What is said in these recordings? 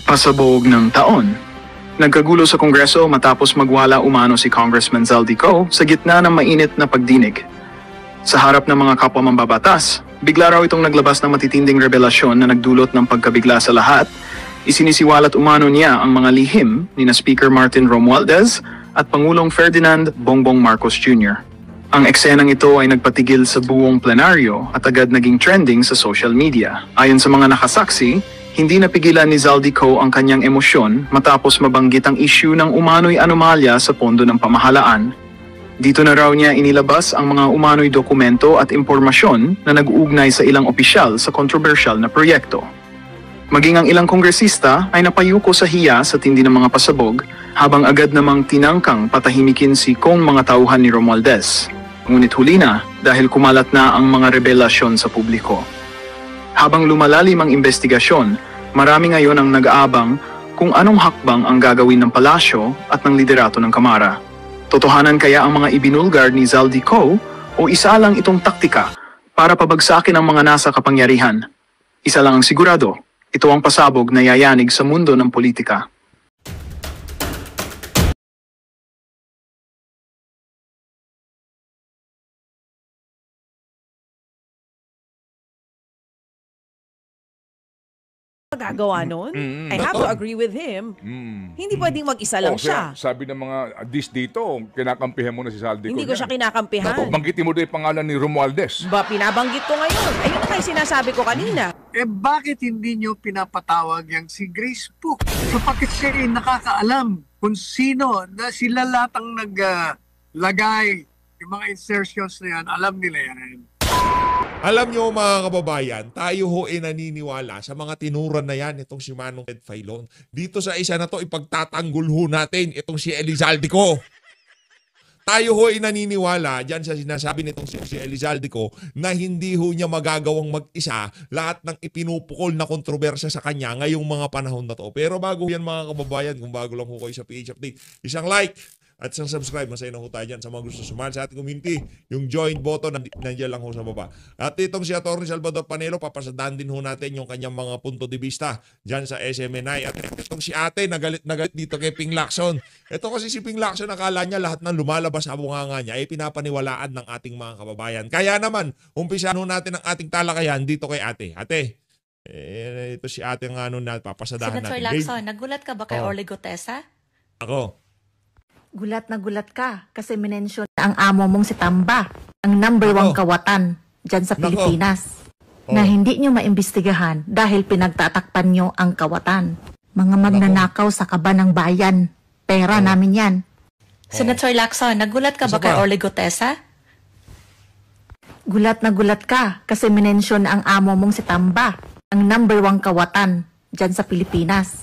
Pasabog ng taon. Nagkagulo sa Kongreso matapos magwala umano si Congressman Zaldico sa gitna ng mainit na pagdinig. Sa harap ng mga kapwa mambabatas, bigla raw itong naglabas ng matitinding revelasyon na nagdulot ng pagkabigla sa lahat. Isinisiwalat umano niya ang mga lihim ni na Speaker Martin Romualdez at Pangulong Ferdinand Bongbong Marcos Jr. Ang eksenang ito ay nagpatigil sa buong plenaryo at agad naging trending sa social media. Ayon sa mga nakasaksi, hindi napigilan ni Zaldico ang kanyang emosyon matapos mabanggit ang issue ng umano'y anomalya sa pondo ng pamahalaan. Dito na raw niya inilabas ang mga umano'y dokumento at impormasyon na nag-uugnay sa ilang opisyal sa kontrobersyal na proyekto. Maging ang ilang kongresista ay napayuko sa hiya sa tindi ng mga pasabog habang agad namang tinangkang patahimikin si kong mga tauhan ni Romualdez. Ngunit huli na dahil kumalat na ang mga revelasyon sa publiko. Habang lumalalim ang investigasyon, marami ngayon ang nag-aabang kung anong hakbang ang gagawin ng palasyo at ng liderato ng Kamara. Totohanan kaya ang mga ibinulgar ni Zaldico o isa lang itong taktika para pabagsakin ang mga nasa kapangyarihan? Isa lang ang sigurado, ito ang pasabog na yayanig sa mundo ng politika. Gagawa nun. I have to agree with him. Hindi pwedeng mag-isa lang siya. Sabi ng mga dito, kinakampihan mo na si Zaldico. Hindi ko siya kinakampihan. Banggitin mo doon yung pangalan ni Romualdez. Ba, pinabanggit ko ngayon. Ayun na yung sinasabi ko kanina. Bakit hindi nyo pinapatawag yang si Grace po? Sapagkat siya ay nakakaalam kung sino na sila lahat ang naglagay. Yung mga insertions na yan, alam nila yan. Alam nyo mga kababayan, tayo ho ay naniniwala sa mga tinuran na yan, itong si Manong Ted Filon. Dito sa isa na to, ipagtatanggol ho natin itong si Elizaldico. Tayo ho ay naniniwala dyan sa sinasabi nitong si Elizaldico na hindi ho niya magagawang mag-isa lahat ng ipinupukol na kontrobersya sa kanya ngayong mga panahon na to. Pero bago yan mga kababayan, kung bago lang ho kayo sa PH Update, isang like at isang subscribe, masaya na ho tayo dyan sa mga gusto sumali sa ating community. Yung join button, nandiyan lang ho sa baba. At itong si Atty. Salvador Panelo, papasadaan din ho natin yung kanyang mga punto de vista dyan sa SMNI. At itong si ate, nagalit dito kay Ping Lacson. Ito kasi si Ping Lacson, nakala niya lahat ng lumalabas sa bunganga niya ay pinapaniwalaan ng ating mga kababayan. Kaya naman, umpisahan ho natin ang ating talakayan dito kay ate. Ate, ito si ate nga nun na papasadahan natin. Senator Lacson, nagulat ka ba kay Orly Gutesa? Ako. Gulat na gulat ka kasi minensyon na ang amo mong si Tamba, ang number 1 kawatan dyan sa Pilipinas, na hindi nyo maimbestigahan dahil pinagtatakpan nyo ang kawatan. Mga magnanakaw sa kaba ng bayan. Pera namin yan. Senator Lacson, nagulat ka ba kay Orly Gutesa? Gulat na gulat ka kasi minensyon na ang amo mong si Tamba, ang number 1 kawatan dyan sa Pilipinas,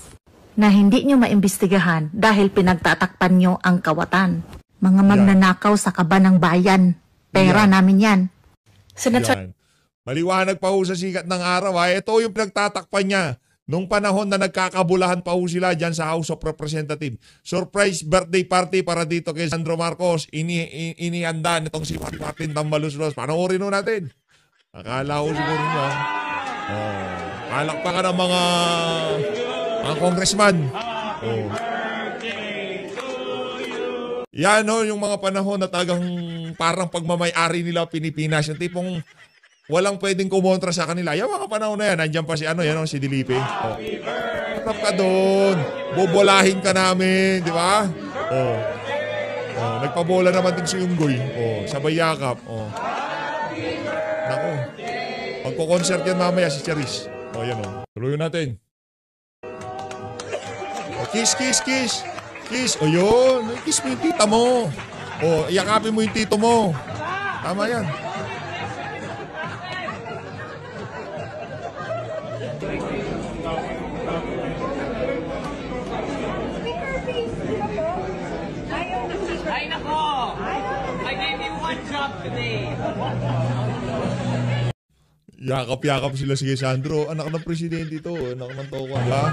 na hindi nyo maimbestigahan dahil pinagtatakpan nyo ang kawatan. Mga magnanakaw sa kaba ng bayan. Pera namin yan. Senator... Maliwanag pa ho sa sikat ng araw. Ito yung pinagtatakpan niya nung panahon na nagkakabulahan pa ho sila dyan sa House of Representatives. Surprise birthday party para dito kay Sandro Marcos. Inihanda nitong si Martin Tambaluslos. Panoorin ho natin. Akala ho siguro nyo. Palakpakan ng mga congressman. Yan o, yung mga panahon na tagang parang pagmamay-ari nila Pilipinas. Yung tipong walang pwedeng kumontra sa kanila. Yung mga panahon na yan, nandiyan pa si si Dilipe. Harap ka doon. Bobolahin ka namin, di ba? Nagpabola naman din si Unggoy. Sabay yakap. Naku. Magko-concert yan mamaya si Charis. Yan o. Tuloy natin. Kiss, kiss, kiss. Kiss. Yun. Kiss mo yung tita mo. Iyakapin mo yung tito mo. Tama yan. Ay, nako! I gave you one job today. Yakap-yakap sila si Sandro. Anak ng presidente ito. Anak ng toko. Ha?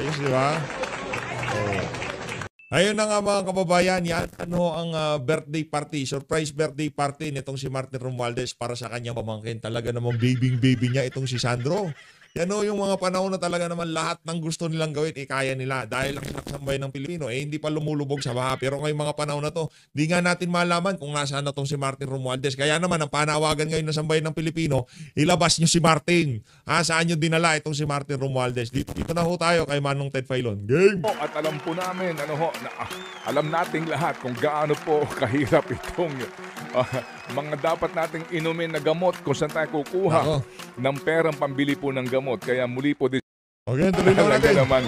Ayos, di ba? Ayun na nga mga kababayan, yan ano ang birthday party, surprise birthday party nitong si Martin Romualdez para sa kanyang pamangkin. Talaga namang baby niya itong si Sandro. Yan o, yung mga panahon na talaga naman lahat ng gusto nilang gawin, kaya nila. Dahil ang sambay ng Pilipino, hindi pa lumulubog sa baha. Pero ngayong mga panahon na to, di nga natin malaman kung nasaan na tong si Martin Romualdez. Kaya naman, ang panawagan ngayon ng sambay ng Pilipino, ilabas nyo si Martin. Saan nyo dinala itong si Martin Romualdez? Dito na ho tayo kay Manong Ted Filon. Game! At alam po namin, alam nating lahat kung gaano po kahirap itong mga dapat nating inumin na gamot kung saan tayo kukuha ng perang pambili po ng gamot. Kaya muli po okay, tuloy na natin. Naman,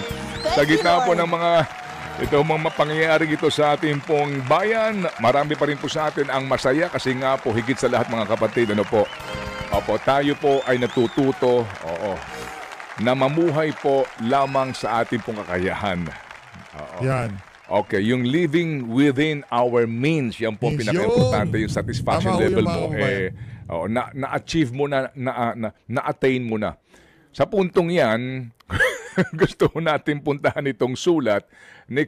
sa gitna po ng mga pangyayari ito sa ating pong bayan, marami pa rin po sa atin ang masaya kasi nga po higit sa lahat mga kapatid, tayo po ay natututo, na mamuhay po lamang sa ating pong kakayahan. Yan. Okay, yung living within our means, yan po pinaka-importante, yung satisfaction level mo, na-achieve mo na-attain mo na. Sa puntong yan, gusto natin puntahan itong sulat ni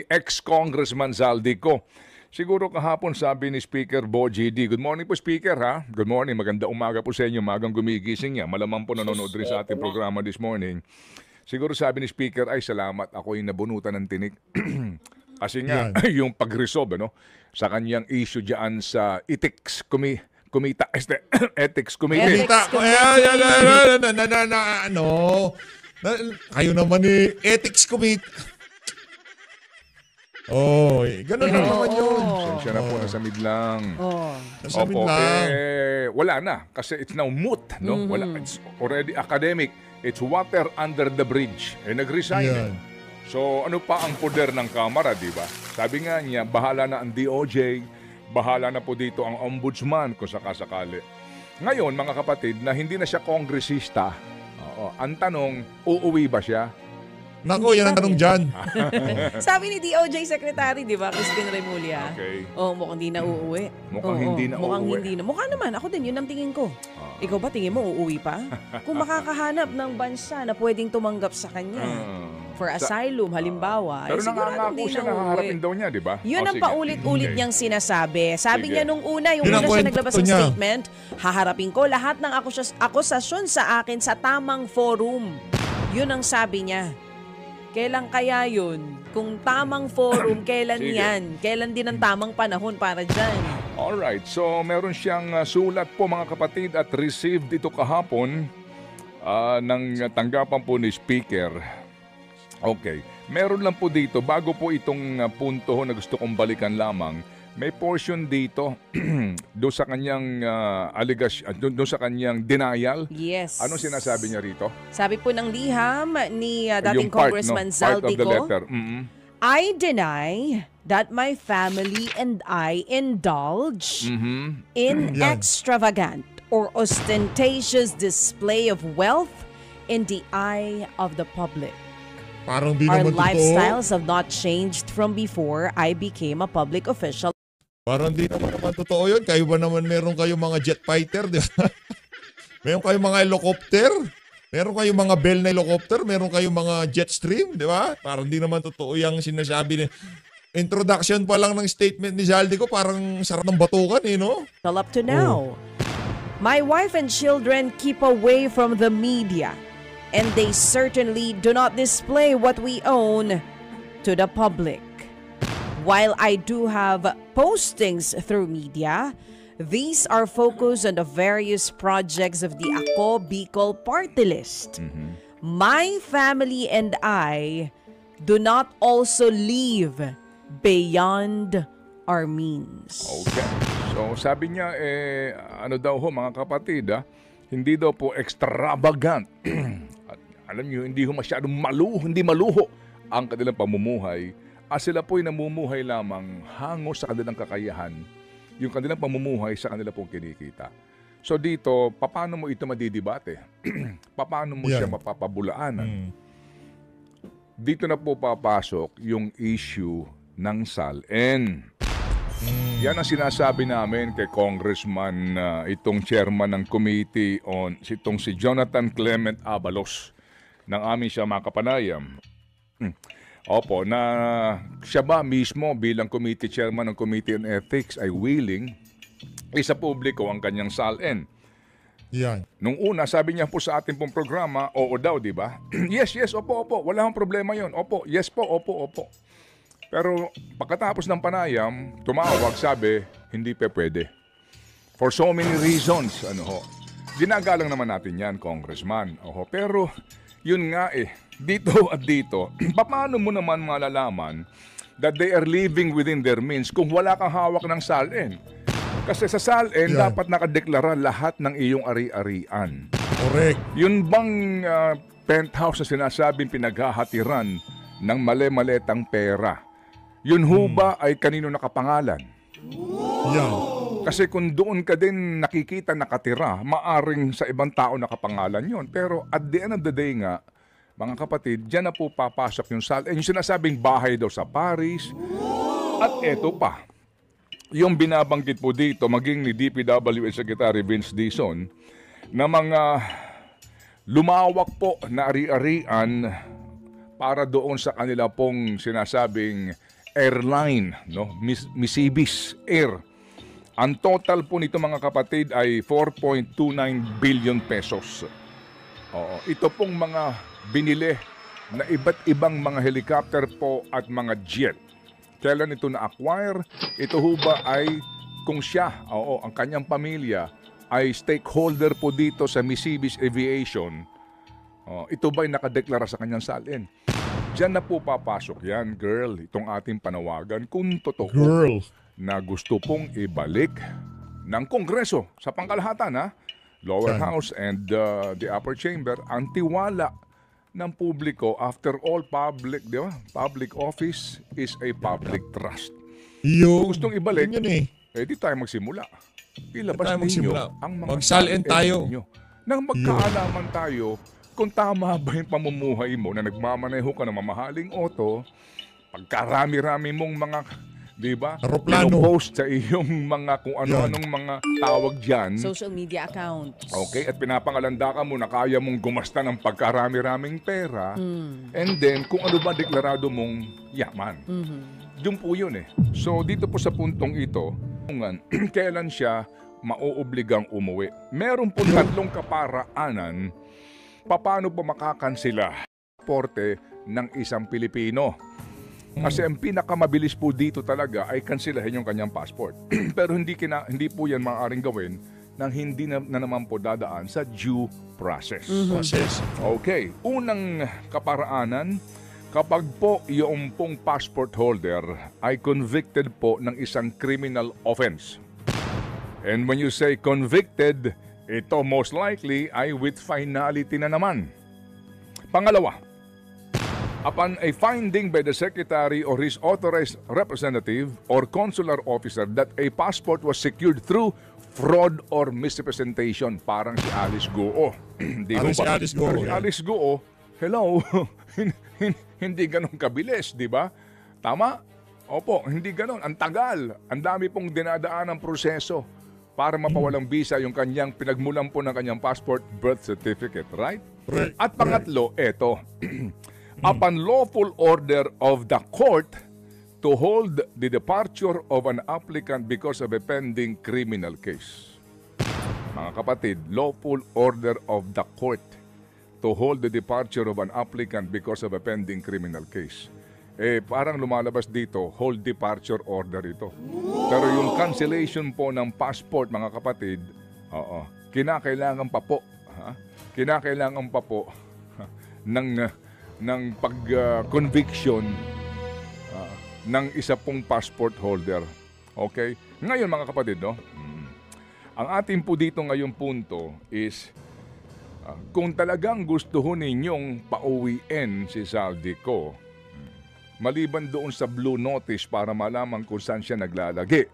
ex-Congressman Zaldico. Siguro kahapon sabi ni Speaker Bo GD, good morning po Speaker ha, good morning, maganda umaga po sa inyo, magang gumigising niya, malamang po nanonood rin sa ating programa this morning. Siguro sabi ni Speaker, ay salamat, ako'y nabunutan ng tinik. Kasi nga, yung pag-resolve sa kanyang issue dyan sa Ethics Committee. Kayo naman Ethics Committee. Ganun lang naman yun. Sensya na po, nasamid lang. Nasamid lang. Wala na, kasi it's now moot. Wala, it's already academic. It's water under the bridge. Nag-resign. So, ano pa ang poder ng Kamara, di ba? Sabi nga niya, bahala na ang DOJ, bahala na po dito ang ombudsman kung sakasakali. Ngayon, mga kapatid, na hindi na siya kongresista, ang tanong, uuwi ba siya? Naku, yan ang tanong dyan. Sabi ni DOJ Secretary, di ba, Crispin Remulla? Okay. Mukhang hindi na uuwi. Mukhang hindi na uuwi. Mukha naman. Ako din, yun ang tingin ko. Ikaw ba, tingin mo, uuwi pa? Kung makakahanap ng bansa na pwedeng tumanggap sa kanya for asylum, halimbawa, pero sigurado nangangako hindi siya na nakaharapin uuwi. daw niya, di ba? Yun ang paulit-ulit niyang sinasabi. Sabi Sige. niya nung una, yung Yun ang una siya kwento naglabas ng niya. statement, haharapin ko lahat ng akusasyon sa akin sa tamang forum. Yun ang sabi niya. Kailan kaya yun? Kung tamang forum, kailan Sige. yan? Kailan din ang tamang panahon para dyan? Alright, so meron siyang sulat po mga kapatid at received ito kahapon ng tanggapan po ni Speaker. Okay, meron lang po dito, bago po itong punto na gusto kong balikan lamang, may portion dito doon sa kanyang doon sa kanyang denial. Yes. Ano sinasabi niya rito? Sabi po ng liham ni dating Yung part, Congressman part of the Zaldico, letter. I deny that my family and I indulge in extravagant or ostentatious display of wealth in the eye of the public. Parang di Our naman totoo. lifestyles have not changed from before I became a public official. Parang di naman totoo yun. Kayo ba naman meron kayong mga jet fighter, di ba? Meron kayong mga helicopter. Meron kayong mga Bell na helicopter. Meron kayong mga jet stream, di ba? Parang di naman totoo yung sinasabi ni... Introduction pa lang ng statement ni Zaldico, parang sarap ng batukan no? Up to now. My wife and children keep away from the media, and they certainly do not display what we own to the public. While I do have postings through media, these are focused on the various projects of the Ako Bicol party list. My family and I do not also live beyond our means. Okay. So sabi niya, ano daw ho mga kapatid, hindi daw po extravagant. At alam niyo, hindi ho masyadong hindi maluho ang kanilang pamumuhay. Sila po'y namumuhay lamang hango sa kanilang kakayahan, yung kanilang pamumuhay sa kanila pong kinikita. So dito, paano mo ito madidibate? Paano mo siya mapapabulaanan? Dito na po papasok yung issue ng SALN. Yan ang sinasabi namin kay Congressman, itong chairman ng committee on, itong si Jonathan Clement Abalos, ng amin siya makapanayam. Opo, na siya ba mismo bilang committee chairman ng Committee on Ethics ay willing isa publiko ang kanyang salin. Yan. Nung una, sabi niya po sa ating pong programa, oo daw, di ba? Yes, opo, wala akong problema yon. Opo, yes po, opo. Pero pagkatapos ng panayam, tumawag, sabi, hindi pa pwede. For so many reasons, ginagalang naman natin yan, Congressman. Pero yun nga dito at dito, paano mo naman malalaman that they are living within their means kung wala kang hawak ng salin? Kasi sa salin, dapat nakadeklara lahat ng iyong ari-arian. Correct. Yun bang penthouse na sinasabing pinaghahatiran ng mali-maletang pera, yun ho ba ay kanino nakapangalan? Yan. Kasi kung doon ka din nakikita nakatira, maaring sa ibang tao nakapangalan yon. Pero at the end of the day nga, mga kapatid, dyan na po papasok yung salin. Yung sinasabing bahay daw sa Paris. At eto pa, yung binabanggit po dito, maging ni DPWH Secretary Vince Dizon, na mga lumawak po na ari-arian para doon sa kanila pong sinasabing airline, Misibis Air. Ang total po nito mga kapatid ay 4.29 billion pesos. Ito pong mga binili na iba't ibang mga helicopter po at mga jet. Kailan ito na-acquire? Ito ho ba ay kung siya, ang kanyang pamilya ay stakeholder po dito sa Misibis Aviation, ito ba ay nakadeklara sa kanyang salin? Diyan na po papasok yan, girl, itong ating panawagan kung totoo na gusto pong ibalik ng Kongreso sa pangkalahatan, lower house and the upper chamber, ang tiwala ng publiko. After all, public, di ba? Public office is a public trust. Kung gustong ibalik, di tayo magsimula. Ilabas ninyo ang mga magsalin tayo. Ninyo. Nang magkaalaman tayo kung tama ba yung pamumuhay mo na nagmamaneho ka ng mamahaling auto, pagkarami-rami mong mga, di ba, post sa iyong mga kung ano-anong mga tawag dyan. Social media account. Okay, at pinapangalanda ka mo na kaya mong gumasta ng pagkarami-raming pera, and then kung ano ba deklarado mong yaman. Yun po yun So dito po sa puntong ito, kailan siya mauobligang umuwi. Meron po tatlong kaparaanan paano po makakansela porte ng isang Pilipino. Kasi ang pinakamabilis po dito talaga ay kansilahin yung kanyang passport. Pero hindi po yan maaaring gawin nang hindi na naman po dadaan sa due process. Okay, unang kaparaanan, kapag po yung pong passport holder ay convicted po ng isang criminal offense. And when you say convicted, ito most likely ay with finality na naman. Pangalawa, upon a finding by the secretary or his authorized representative or consular officer that a passport was secured through fraud or misrepresentation, parang si Alice Guo. Si Alice Guo, hello, hindi ganun kabilis, di ba? Tama? Opo, hindi ganun. Ang tagal. Ang dami pong dinadaan ng proseso para mapawalang visa yung kanyang pinagmulan po ng kanyang passport, birth certificate, right? At pangatlo, eto. Upon lawful order of the court to hold the departure of an applicant because of a pending criminal case. Mga kapatid, lawful order of the court to hold the departure of an applicant because of a pending criminal case. Parang lumalabas dito, hold departure order ito. Pero yung cancellation po ng passport, mga kapatid, kinakailangan pa po, kinakailangan pa po ng pag-conviction ng isa pong passport holder. Okay? Ngayon, mga kapatid, ang atin po dito ngayong punto is kung talagang gusto ho ninyong pauwiin si Zaldico, maliban doon sa blue notice para malaman kung saan siya naglalagi.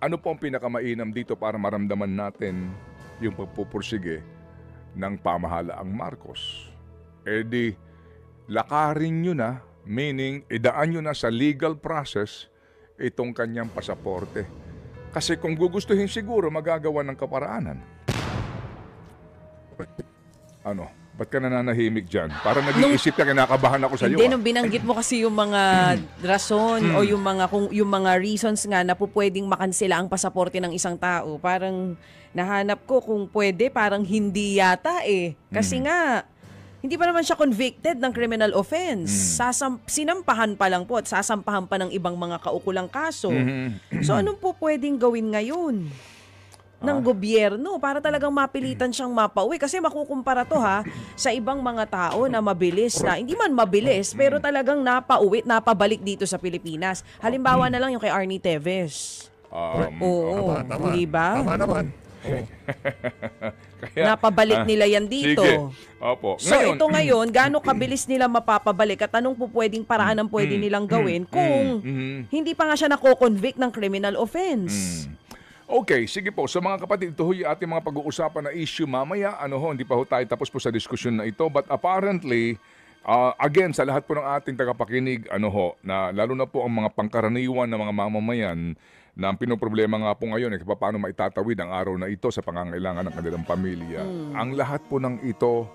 Ano po ang pinakamainam dito para maramdaman natin yung pagpupursige ng pamahalaang Marcos? Di, lakarin nyo na, meaning idaan nyo na sa legal process itong kanyang pasaporte. Kasi kung gugustuhin siguro, magagawa ng kaparaanan. Ba't ka nananahimik dyan? Para nag-iisip ka, kinakabahan ako sa iyo. Hindi, nung binanggit mo kasi yung mga rason o yung mga reasons nga na po pwedeng makansela ang pasaporte ng isang tao. Parang nahanap ko kung pwede, parang hindi yata eh. Kasi nga, hindi pa naman siya convicted ng criminal offense. Sinampahan pa lang po at sasampahan pa ng ibang mga kaukulang kaso. So anong po pwedeng gawin ngayon ng gobyerno para talagang mapilitan siyang mapauwi? Kasi makukumpara to sa ibang mga tao na mabilis na, hindi man mabilis, pero talagang napauwi, napabalik dito sa Pilipinas. Halimbawa na lang yung kay Arnie Teves. Oo, Tama. di ba? Tama naman. Kaya, Napabalik nila yan dito. Sige. Opo. So ito ngayon, gaano kabilis nila mapapabalik at anong po pwedeng paraan ang pwede nilang gawin kung hindi pa nga siya nako-convict ng criminal offense? Okay, sige po. So mga kapatid, ito ho yung ating mga pag-uusapan na issue mamaya. Hindi pa ho tayo tapos po sa diskusyon na ito. But apparently, again, sa lahat po ng ating tagapakinig, na lalo na po ang mga pangkaraniwan na mga mamamayan na ang pinoproblema nga po ngayon paano maitatawid ang araw na ito sa pangangailangan ng kanilang pamilya. Ang lahat po ng ito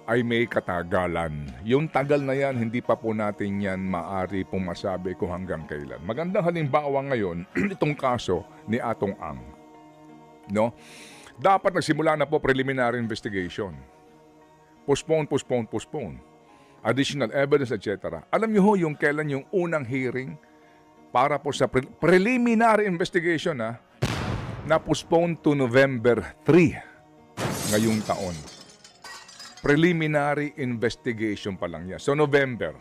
ay may katagalan. Yung tagal na yan, hindi pa po natin yan maari pong masabi kung hanggang kailan. Magandang halimbawa ngayon, itong kaso ni Atong Ang. No? Dapat nagsimula na po preliminary investigation. Postpone. Additional evidence, etc. Alam niyo ho yung kailan yung unang hearing para po sa preliminary investigation na postpone to November 3 ngayong taon. Preliminary investigation pa lang yan. So November.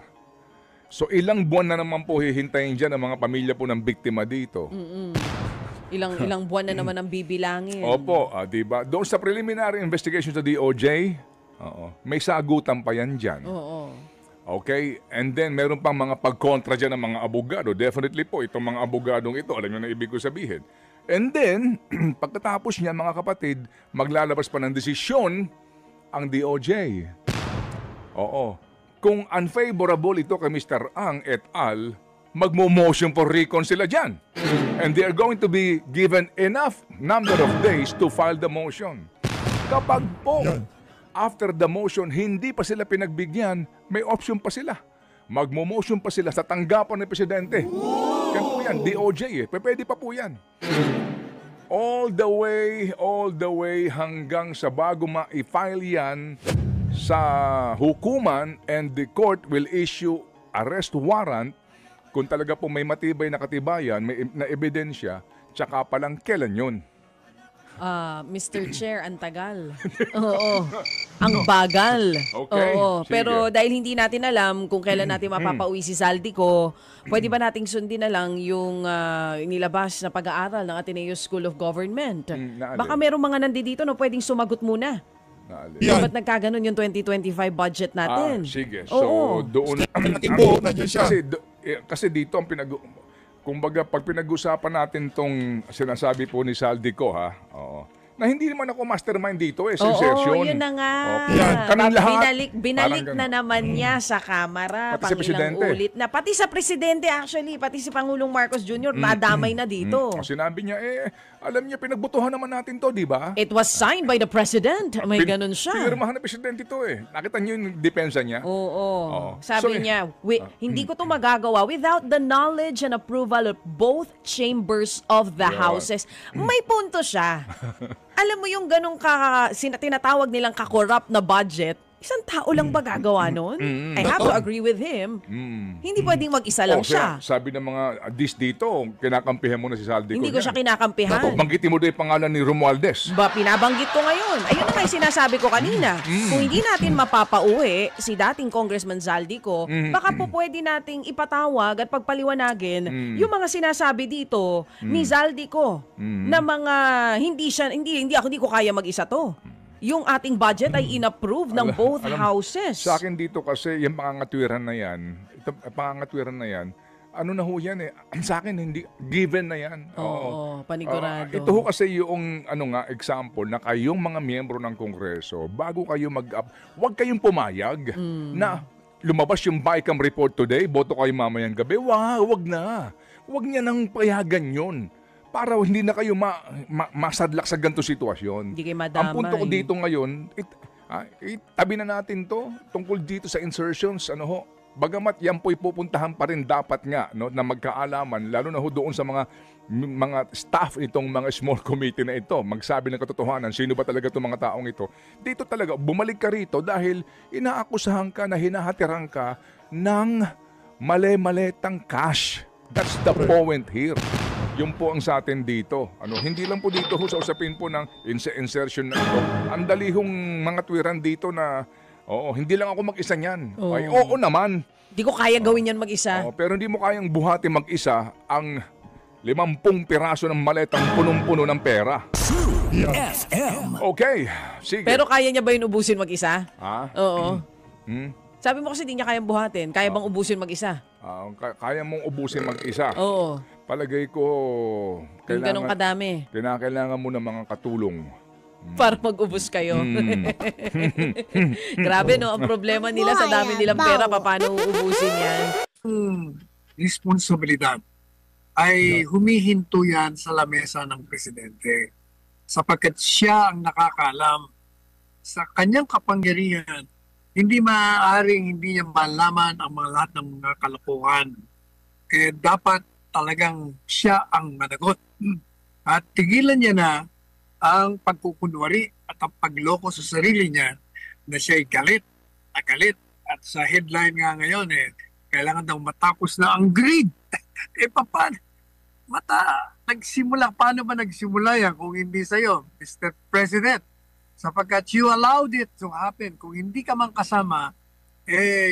So ilang buwan na naman po hihintayin dyan ang mga pamilya po ng biktima dito. Ilang buwan na naman ang bibilangin. Opo, diba? Doon sa preliminary investigation sa DOJ, may sagutan pa yan dyan. Oo. Okay? And then, meron pang mga pagkontra dyan ng mga abogado. Definitely po, itong mga abogadong ito, alam nyo na ibig ko sabihin. And then, pagkatapos niya, mga kapatid, maglalabas pa ng desisyon ang DOJ. Oo. Kung unfavorable ito kay Mr. Ang et al., magmo-motion for recon sila dyan. And they are going to be given enough number of days to file the motion. Kapag po, after the motion, hindi pa sila pinagbigyan, may option pa sila. Magmo-motion pa sila sa tanggapan ng Presidente. Yan po yan, DOJ Pwede pa po yan. All the way hanggang sa bago ma-file yan sa hukuman and the court will issue arrest warrant kung talaga po may matibay na katibayan, may na ebidensya, tsaka palang kailan yun. Mr. Chair, ang tagal. Oo. Ang bagal. Okay, Oo. sige. Pero dahil hindi natin alam kung kailan natin mapapauwi si Zaldico, pwede ba nating sundin na lang yung nilabas na pag-aaral ng Ateneo School of Government? Naalin. Baka merong mga nandito na pwedeng sumagot muna. Yan. Ba't nagkaganon yung 2025 budget natin? Sige. So, Oo. doon... Malaking buo na dyan siya. Kasi dito ang kumbaga, pag pinag-usapan natin tong sinasabi po ni Zaldico, na hindi naman ako mastermind dito sa insertion. Oo, yun na nga. Kaming lahat. Binalik Parang na naman niya sa Kamara. Pati sa Presidente. Ulit na. Pati sa Presidente actually. Pati si Pangulong Marcos Jr. nadamay na dito. Sinabi niya, alam niya, pinagbutuhan naman natin to, di ba? It was signed by the President. May ganun siya. Pinirmahan ng Presidente to Nakita niyo yung depensa niya? Oo. Sabi niya, hindi ko to magagawa without the knowledge and approval of both chambers of the houses. May punto siya. Alam mo yung ganong tinatawag nilang ka-corrupt na budget, isang tao lang ba gagawa nun? I have to agree with him. Hindi pwedeng mag-isa lang siya. Sabi ng mga dito, kinakampihan mo na si Zaldico. Hindi ko siya kinakampihan. Banggitin mo doon yung pangalan ni Romualdez. Pinabanggit ko ngayon. Ayun na nga yung sinasabi ko kanina. Kung hindi natin mapapauwi si dating Congressman Zaldico, baka po pwede nating ipatawag at pagpaliwanagin yung mga sinasabi dito ni Zaldico na mga hindi ko kaya mag-isa to. Yung ating budget ay inapprove ng both houses. Sa akin dito kasi, yung pangangatwiran na yan, ano na ho yan sa akin, hindi, given na yan. Oo, panigurado. Ito ho kasi yung, example na kayong mga miyembro ng Kongreso, bago kayo huwag kayong pumayag na lumabas yung BICAM report today, boto kayo mamayang gabi. Wag na. Wag niya nang payagan yun. Para hindi na kayo masadlak sa ganito sitwasyon. Hindi kayo madamay. Ang punto ko dito ngayon, Itabi na natin to tungkol dito sa insertions, ano ho. Bagamat yan po'y pupuntahan pa rin dapat nga, no, na magkaalaman, lalo na ho doon sa mga staff itong mga small committee na ito, magsabi ng katotohanan, sino ba talaga itong mga taong ito. Dito talaga, bumalik ka rito dahil inaakusahan ka na hinahatiran ka ng mali-maletang cash. That's the point here. Yun po ang sa atin dito. Hindi lang po dito ho sa usapin po ng insertion na ito. Ang dali hong mga tuwiran dito na hindi lang ako mag-isa niyan. Ay, oo naman. Hindi ko kaya gawin yan mag-isa. Pero hindi mo kayang buhati mag-isa ang 50 piraso ng maletang punong-puno ng pera. Okay, sige. Pero kaya niya ba yun ubusin mag-isa? Oo. Sabi mo kasi hindi niya kayang buhatin. Kaya bang ubusin mag-isa? Kaya mong ubusin mag-isa. Oo. Palagay ko, Yung ganun kadami. kinakailangan mo ng mga katulong. Para mag-ubos kayo. Grabe, no? Ang problema nila sa dami nilang pera, paano uubusin yan? Responsibilidad ay humihinto yan sa lamesa ng presidente sapagkat siya ang nakakaalam sa kanyang kapangyarihan. Hindi maaaring hindi niya malaman ang mga lahat ng mga kalokohan. Kaya dapat talagang siya ang managot. At tigilan niya na ang pagkukunwari at ang pagloko sa sarili niya na siya'y galit. At sa headline nga ngayon, kailangan daw matapos na ang greed. Paano? Paano ba nagsimula yan kung hindi sa'yo, Mr. President? Sapagkat you allowed it to happen. Kung hindi ka man kasama,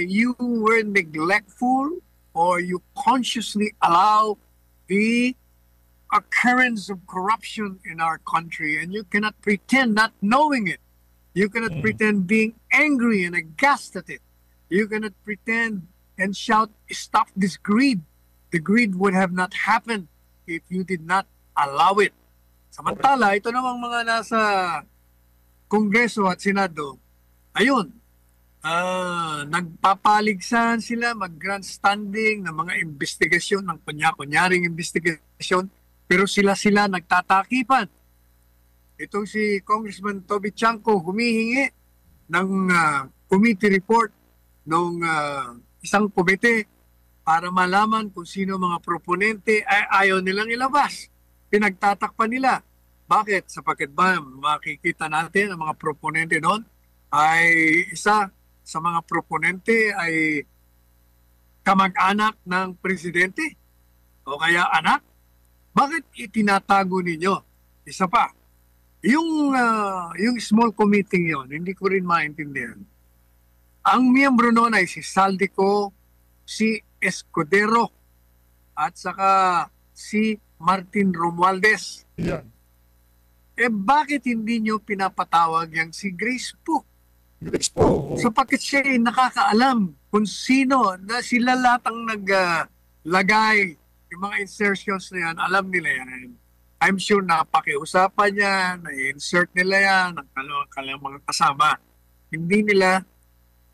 you were neglectful or you consciously allow the occurrence of corruption in our country, and you cannot pretend not knowing it. You cannot pretend being angry and aghast at it. You cannot pretend and shout, stop this greed. The greed would have not happened if you did not allow it. Samantala, ito namang mga nasa Kongreso at Senado, ayun, nagpapaligsahan sila, mag-grandstanding ng mga investigasyon, ng kunyaring investigasyon, pero sila nagtatakipan. Itong si Congressman Toby Chanco humihingi ng committee report ng isang komite para malaman kung sino mga proponente ay ayaw nilang ilabas. Pinagtatakpan nila. Bakit? Sapagkat ba makikita natin ang mga proponente doon ay isa sa mga proponente ay kamag-anak ng presidente o kaya anak. Bakit itinatago ninyo? Isa pa, yung small committee yon, hindi ko rin maintindihan. Ang miyembro noon ay si Saldico, si Escudero, at saka si Martin Romualdez. Yan. Bakit hindi nyo pinapatawag yang si Grace Pook? Grace po. Sapagkat siya ay nakakaalam kung sino, na sila lahat ang naglagay. Yung mga insertions na yan, alam nila yan. I'm sure napakiusapan yan, na-insert nila yan, ang kanilang mga kasama. Hindi nila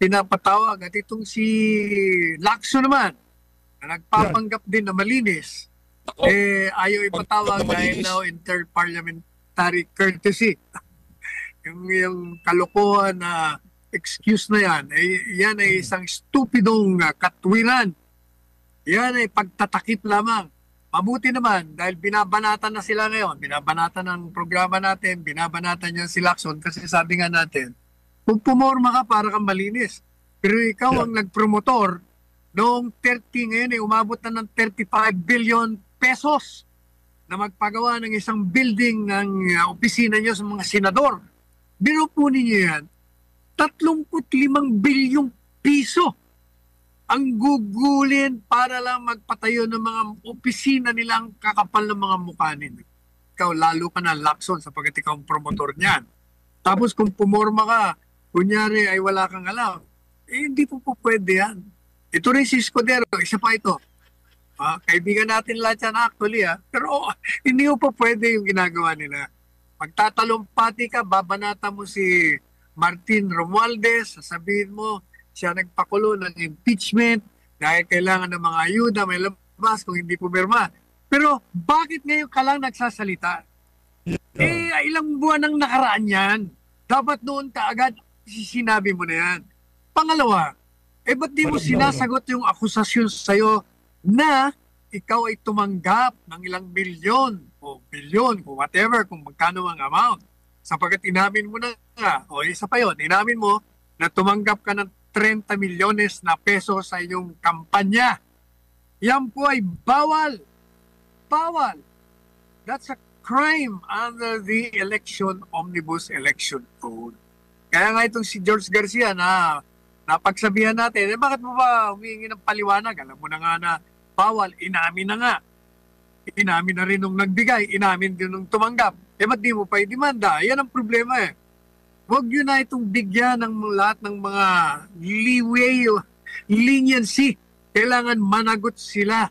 pinapatawag. At itong si Lacson naman, na nagpapanggap din na malinis, ayaw ipatawag dahil now inter-parliamentary courtesy. yung kalokohan na excuse na yan, yan ay isang stupidong katwiran. Yan ay pagtatakip lamang. Mabuti naman dahil binabanatan na sila ngayon. Binabanatan ng programa natin, binabanatan niya si Lacson kasi sabi nga natin, kung pumorma ka para kang malinis. Pero ikaw ang nagpromotor noong 30 ngayon umabot na ng 35 billion pesos na magpagawa ng isang building ng opisina niyo sa mga senador. Binupunin niyo yan, 35 bilyong piso ang gugulin para lang magpatayo ng mga opisina nilang kakapal ng mga mukha nila. Ikaw, lalo ka na Lacson sapagkat ikaw ang promotor niyan. Tapos kung pumorma ka, kunyari ay wala kang alam, hindi po pwede yan. Ito rin si Escudero, isa pa ito. Kaibigan natin lahat yan actually, pero hindi po pwede yung ginagawa nila. Magtatalumpati ka, babanata mo si Martin Romualdez, sasabihin mo, siya nagpakulo ng impeachment dahil kailangan ng mga ayuda, may labas kung hindi pumirma. Pero bakit ngayon ka lang nagsasalita? Ilang buwan ang nakaraan yan. Dapat noon ka agad sinabi mo na yan. Pangalawa, ba't di mo sinasagot yung akusasyon sa'yo na ikaw ay tumanggap ng ilang milyon o bilyon o whatever kung magkano ang amount. Sapagkat inamin mo na nga, o isa pa yun, inamin mo na tumanggap ka ng 30 milyones na peso sa iyong kampanya. Yan po ay bawal. Bawal. That's a crime under the Omnibus Election Code. Kaya nga itong si George Garcia na napagsabihan natin, bakit mo ba humingi ng paliwanag? Alam mo na nga na bawal, inamin na nga. Inamin na rin nung nagbigay, inamin din nung tumanggap. Ba't di mo pa i-demanda? Yan ang problema eh. Huwag yun na itong bigyan ng lahat ng mga leeway o leniency. Kailangan managot sila